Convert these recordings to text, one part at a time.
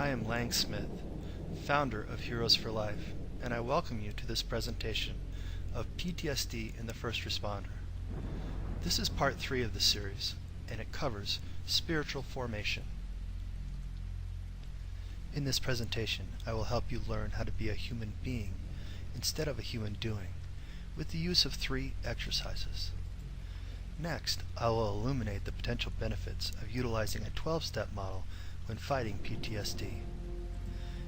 I am Lang Smith, founder of Heroes for Life, and I welcome you to this presentation of PTSD in the first responder. This is part 3 of the series, and it covers spiritual formation. In this presentation, I will help you learn how to be a human being instead of a human doing, with the use of 3 exercises. Next, I will illuminate the potential benefits of utilizing a 12-step model when fighting PTSD.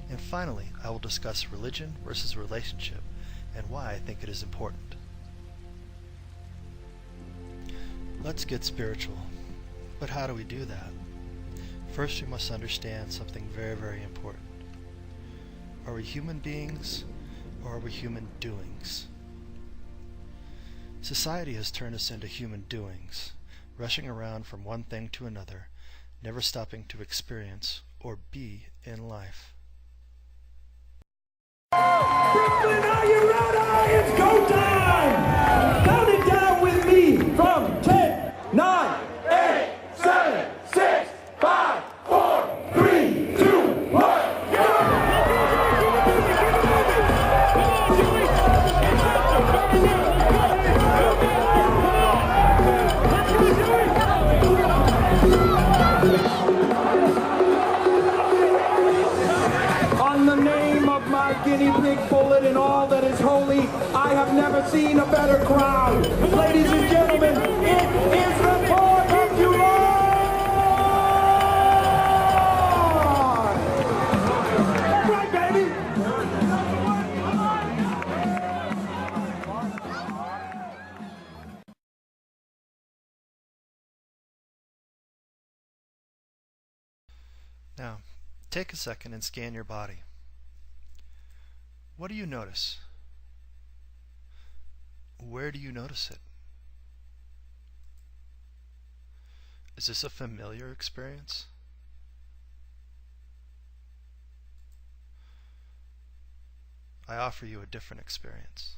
And finally, I will discuss religion versus relationship and why I think it is important. Let's get spiritual. But how do we do that? First, we must understand something very, very important. Are we human beings or are we human doings? Society has turned us into human doings, rushing around from one thing to another, never stopping to experience or be in life. Brooklyn, are you ready? It's go time! Count it down with me from 10, 9, 8, 7, 6, 5, 4, 3, 2, 1, go! On the name of my guinea pig bullet and all that is holy, I have never seen a better crowd. Ladies and gentlemen, it is the Port of July! That's right, baby! Now, take a second and scan your body. What do you notice? Where do you notice it? Is this a familiar experience? I offer you a different experience.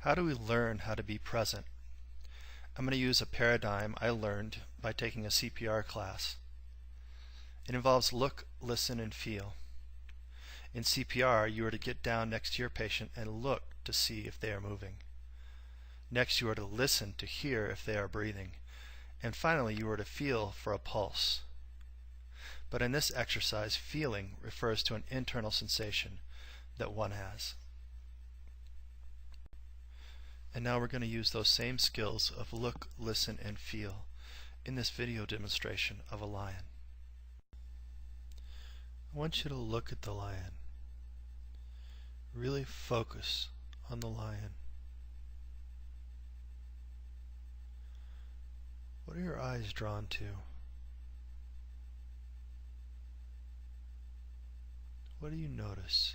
How do we learn how to be present? I'm going to use a paradigm I learned by taking a CPR class. It involves look, listen, and feel. In CPR, you are to get down next to your patient and look to see if they are moving. Next, you are to listen to hear if they are breathing. And finally, you are to feel for a pulse. But in this exercise, feeling refers to an internal sensation that one has. And now we're going to use those same skills of look, listen, and feel in this video demonstration of a lion. I want you to look at the lion. Really focus on the lion. What are your eyes drawn to? What do you notice?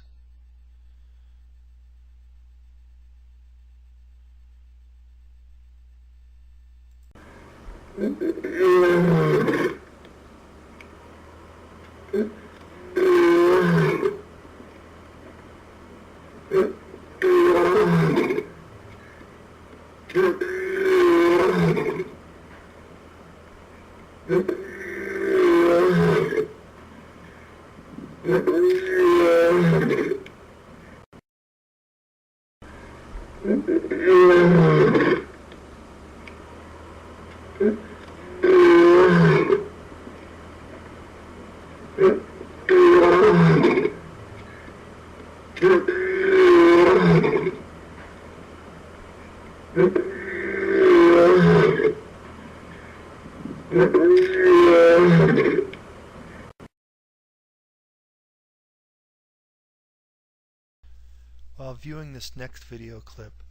While viewing this next video clip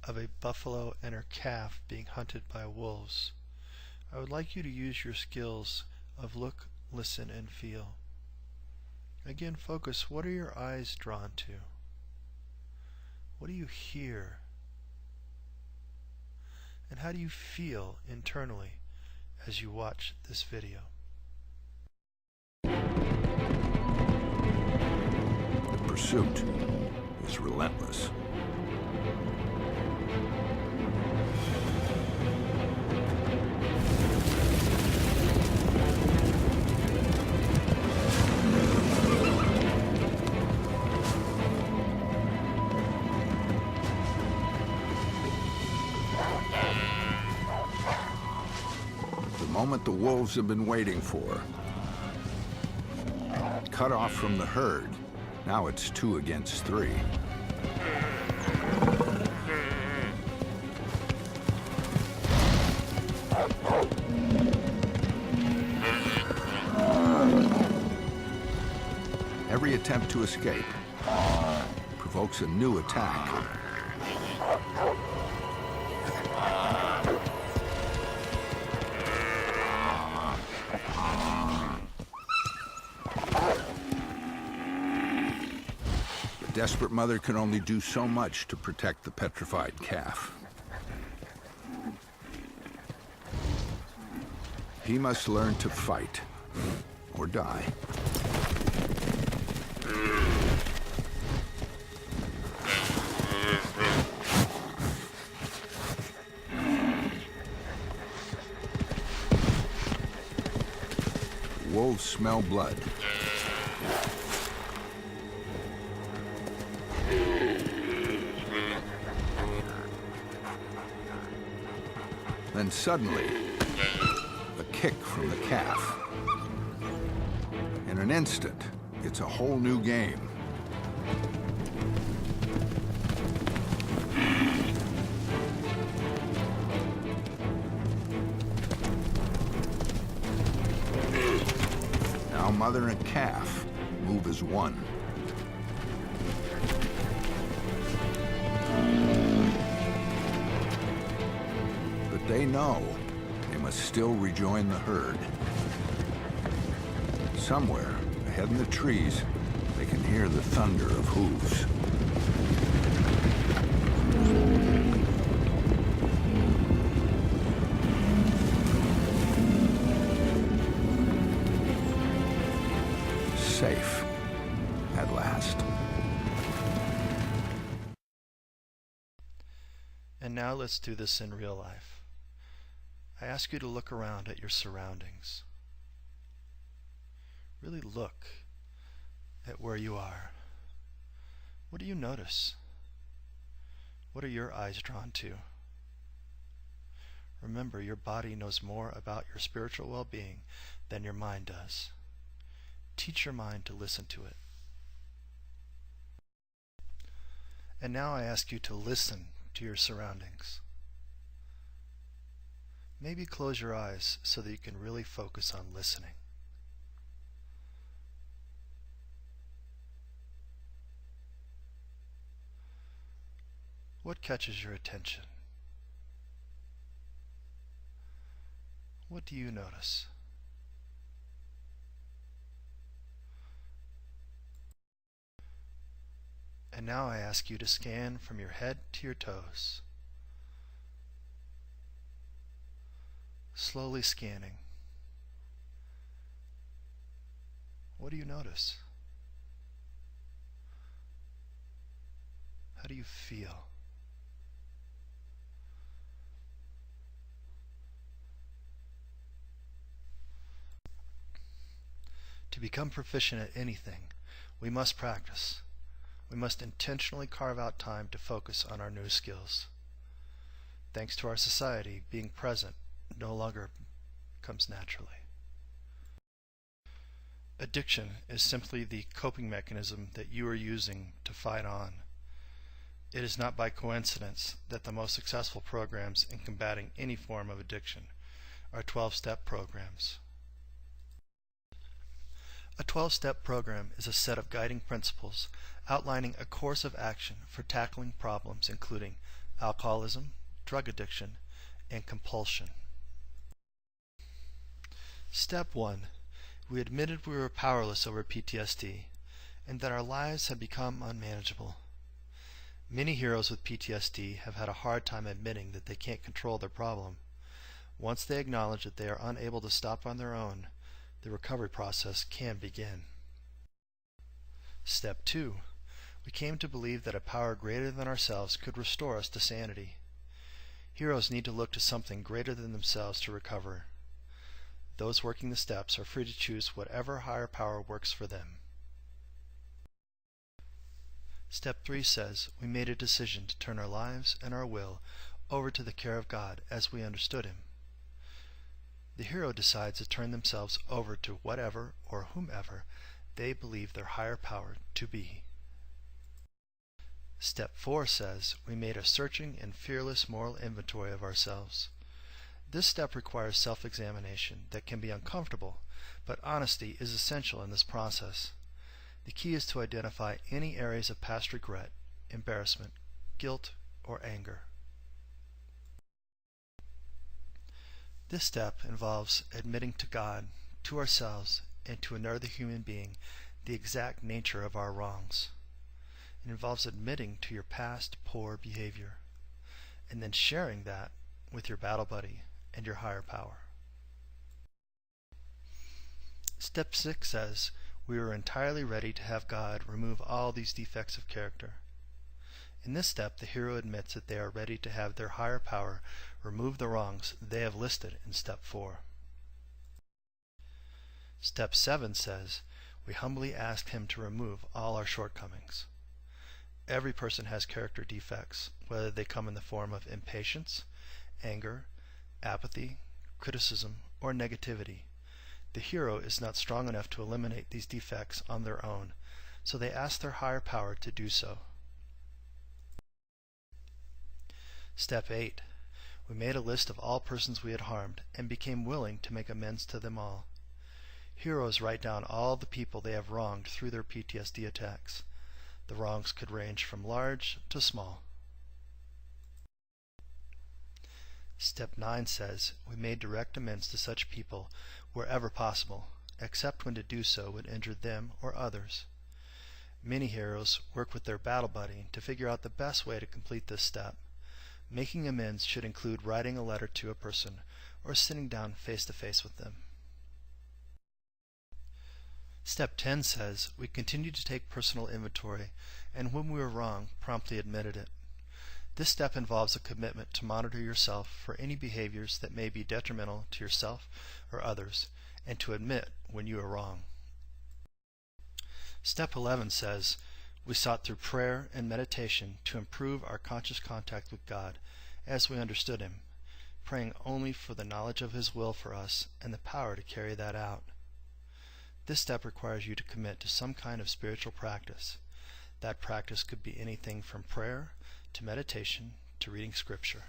of a buffalo and her calf being hunted by wolves, I would like you to use your skills of look, listen, and feel. Again, focus. What are your eyes drawn to? What do you hear? And how do you feel internally as you watch this video? The pursuit is relentless. The moment the wolves have been waiting for. Cut off from the herd. Now it's 2 against 3. Every attempt to escape provokes a new attack. The desperate mother can only do so much to protect the petrified calf. He must learn to fight or die. Wolves smell blood. Then suddenly, a kick from the calf. In an instant, it's a whole new game. Now mother and calf move as one. But they know they must still rejoin the herd. Somewhere ahead in the trees, they can hear the thunder of hooves. Safe at last. And now let's do this in real life. I ask you to look around at your surroundings. Really look at where you are. What do you notice? What are your eyes drawn to? Remember, your body knows more about your spiritual well-being than your mind does. Teach your mind to listen to it. And now I ask you to listen to your surroundings. Maybe close your eyes so that you can really focus on listening. What catches your attention? What do you notice? And now I ask you to scan from your head to your toes. Slowly scanning. What do you notice? How do you feel? To become proficient at anything, we must practice. We must intentionally carve out time to focus on our new skills. Thanks to our society, being present no longer comes naturally. Addiction is simply the coping mechanism that you are using to fight on. It is not by coincidence that the most successful programs in combating any form of addiction are 12-step programs. A 12-step program is a set of guiding principles outlining a course of action for tackling problems including alcoholism, drug addiction, and compulsion. Step 1. We admitted we were powerless over PTSD and that our lives had become unmanageable. Many heroes with PTSD have had a hard time admitting that they can't control their problem. Once they acknowledge that they are unable to stop on their own, the recovery process can begin. Step 2. We came to believe that a power greater than ourselves could restore us to sanity. Heroes need to look to something greater than themselves to recover. Those working the steps are free to choose whatever higher power works for them. Step 3 says we made a decision to turn our lives and our will over to the care of God as we understood Him. The hero decides to turn themselves over to whatever or whomever they believe their higher power to be. Step 4 says we made a searching and fearless moral inventory of ourselves. This step requires self-examination that can be uncomfortable, but honesty is essential in this process. The key is to identify any areas of past regret, embarrassment, guilt, or anger. This step involves admitting to God, to ourselves, and to another human being the exact nature of our wrongs. It involves admitting to your past poor behavior, and then sharing that with your battle buddy and your higher power. Step 6 says we are entirely ready to have God remove all these defects of character. In this step, the hero admits that they are ready to have their higher power remove the wrongs they have listed in Step 4. Step 7 says we humbly ask Him to remove all our shortcomings. Every person has character defects, whether they come in the form of impatience, anger, apathy, criticism, or negativity. The hero is not strong enough to eliminate these defects on their own, so they ask their higher power to do so. Step 8. We made a list of all persons we had harmed and became willing to make amends to them all. Heroes write down all the people they have wronged through their PTSD attacks. The wrongs could range from large to small. Step 9 says we made direct amends to such people wherever possible, except when to do so would injure them or others. Many heroes work with their battle buddy to figure out the best way to complete this step. Making amends should include writing a letter to a person or sitting down face to face with them. Step 10 says we continued to take personal inventory and when we were wrong, promptly admitted it. This step involves a commitment to monitor yourself for any behaviors that may be detrimental to yourself or others, and to admit when you are wrong. Step 11 says we sought through prayer and meditation to improve our conscious contact with God as we understood Him, praying only for the knowledge of His will for us and the power to carry that out. This step requires you to commit to some kind of spiritual practice. That practice could be anything from prayer to meditation to reading scripture.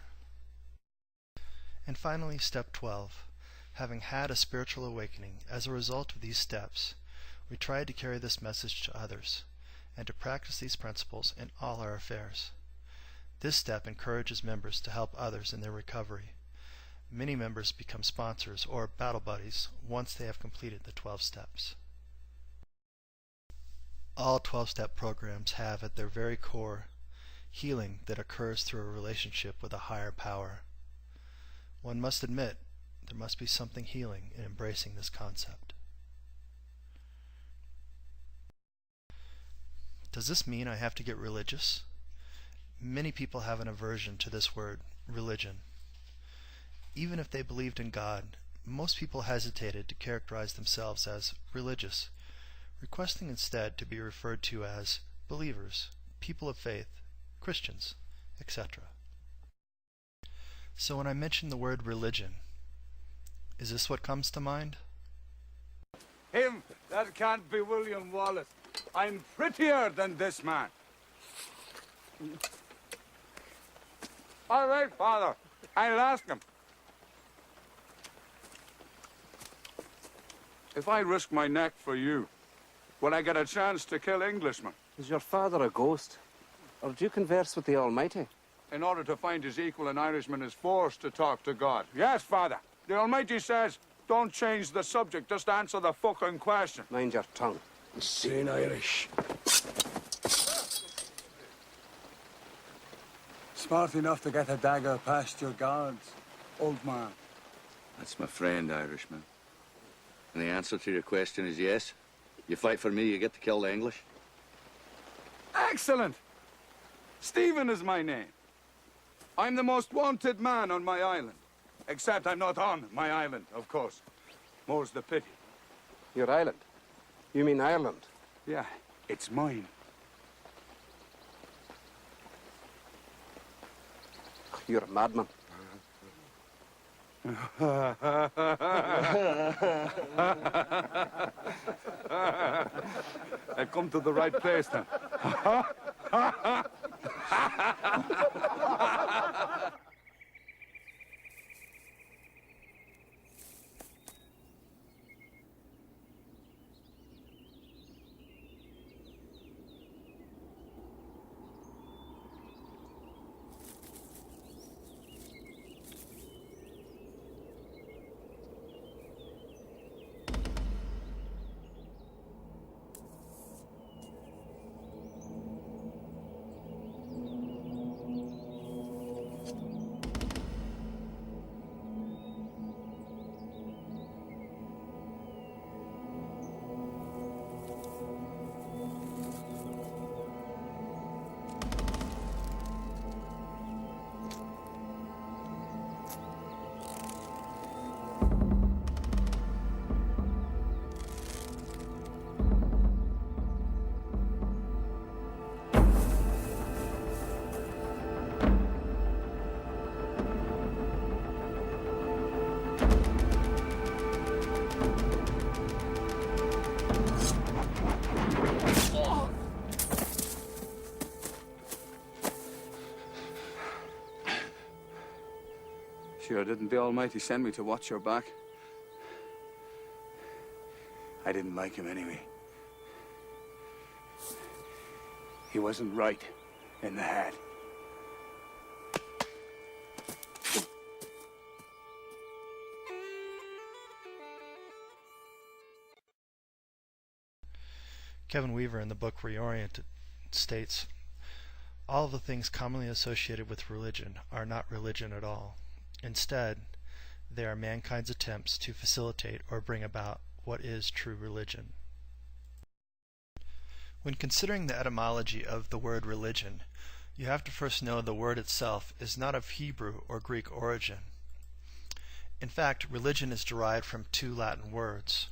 And finally, step 12. Having had a spiritual awakening as a result of these steps, we tried to carry this message to others and to practice these principles in all our affairs. This step encourages members to help others in their recovery. Many members become sponsors or battle buddies once they have completed the 12 steps. All 12-step programs have at their very core healing that occurs through a relationship with a higher power. One must admit there must be something healing in embracing this concept. Does this mean I have to get religious? Many people have an aversion to this word, religion. Even if they believed in God, most people hesitated to characterize themselves as religious, requesting instead to be referred to as believers, people of faith, Christians, etc. So when I mention the word religion, is this what comes to mind? Him, that can't be William Wallace. I'm prettier than this man. All right, Father, I'll ask him. If I risk my neck for you, when I get a chance to kill Englishmen. Is your father a ghost? Or do you converse with the Almighty? In order to find his equal, an Irishman is forced to talk to God. Yes, Father. The Almighty says, don't change the subject, just answer the fucking question. Mind your tongue. Insane Irish. Smart enough to get a dagger past your guards, old man. That's my friend, Irishman. And the answer to your question is yes. You fight for me, you get to kill the English. Excellent! Stephen is my name. I'm the most wanted man on my island. Except I'm not on my island, of course. More's the pity. Your island? You mean Ireland? Yeah, it's mine. You're a madman. I come to the right place then. Sure, didn't the Almighty send me to watch your back? I didn't like him anyway. He wasn't right in the head. Kevin Weaver in the book Reoriented states, all of the things commonly associated with religion are not religion at all. Instead, they are mankind's attempts to facilitate or bring about what is true religion. When considering the etymology of the word religion, you have to first know the word itself is not of Hebrew or Greek origin. In fact, religion is derived from two Latin words.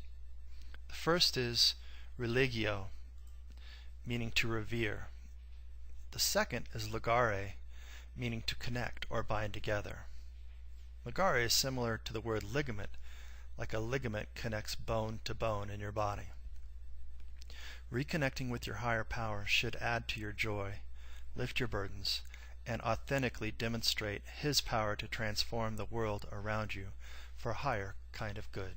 The first is religio, meaning to revere. The second is ligare, meaning to connect or bind together. Ligare is similar to the word ligament, like a ligament connects bone to bone in your body. Reconnecting with your higher power should add to your joy, lift your burdens, and authentically demonstrate His power to transform the world around you for a higher kind of good.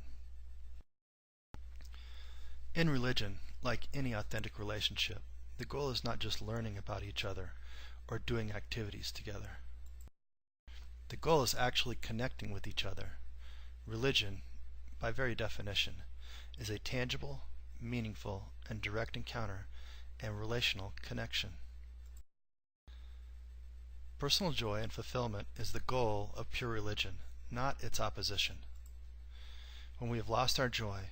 In religion, like any authentic relationship, the goal is not just learning about each other or doing activities together. The goal is actually connecting with each other. Religion, by very definition, is a tangible, meaningful, and direct encounter and relational connection. Personal joy and fulfillment is the goal of pure religion, not its opposition. When we have lost our joy,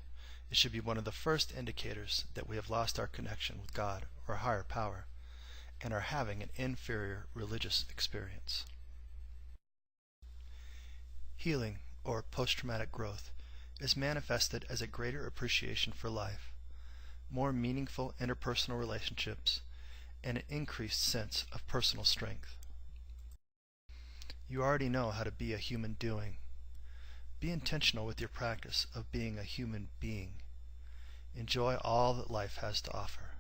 it should be one of the first indicators that we have lost our connection with God or higher power and are having an inferior religious experience. Healing, or post-traumatic growth, is manifested as a greater appreciation for life, more meaningful interpersonal relationships, and an increased sense of personal strength. You already know how to be a human doing. Be intentional with your practice of being a human being. Enjoy all that life has to offer.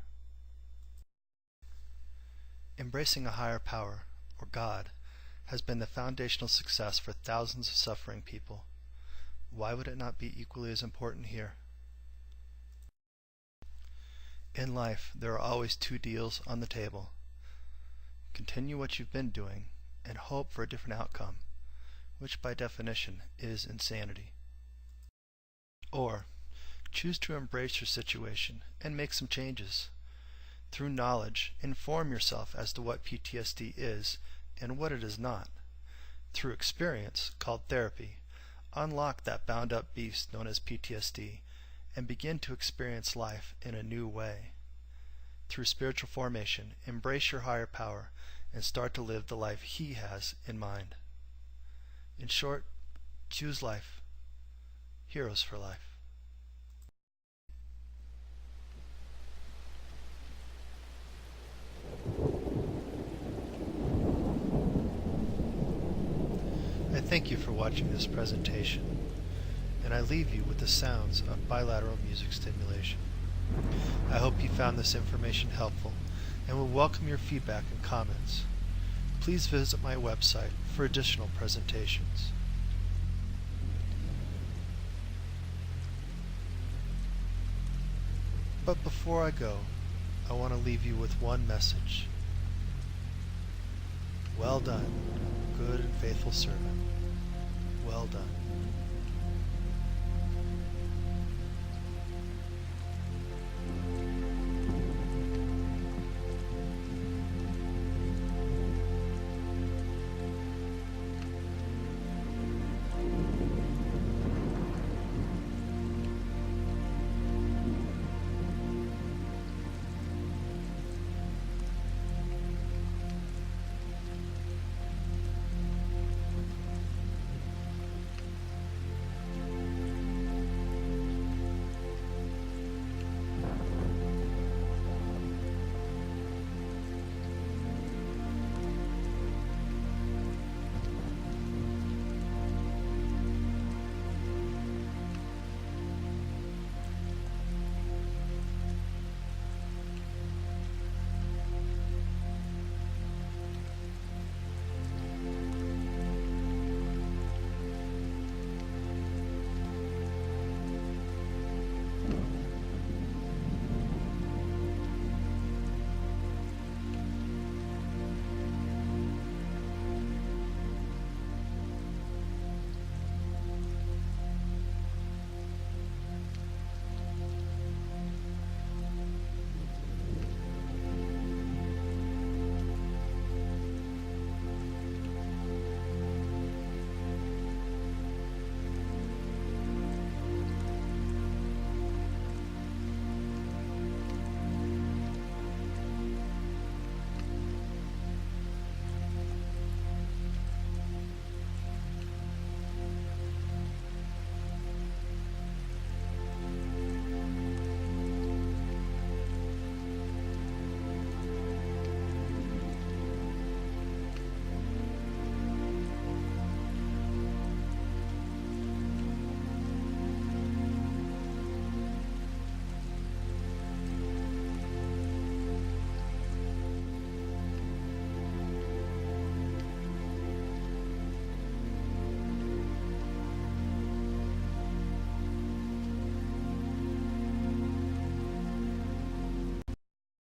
Embracing a higher power, or God, has been the foundational success for thousands of suffering people. Why would it not be equally as important here? In life, there are always two deals on the table. Continue what you've been doing and hope for a different outcome, which by definition is insanity. Or choose to embrace your situation and make some changes. Through knowledge, inform yourself as to what PTSD is and what it is not. Through experience, called therapy, unlock that bound-up beast known as PTSD and begin to experience life in a new way. Through spiritual formation, embrace your higher power and start to live the life He has in mind. In short, choose life. Heroes for life. I thank you for watching this presentation, and I leave you with the sounds of bilateral music stimulation. I hope you found this information helpful and will welcome your feedback and comments. Please visit my website for additional presentations. But before I go, I want to leave you with one message. Well done, good and faithful servant. Well done.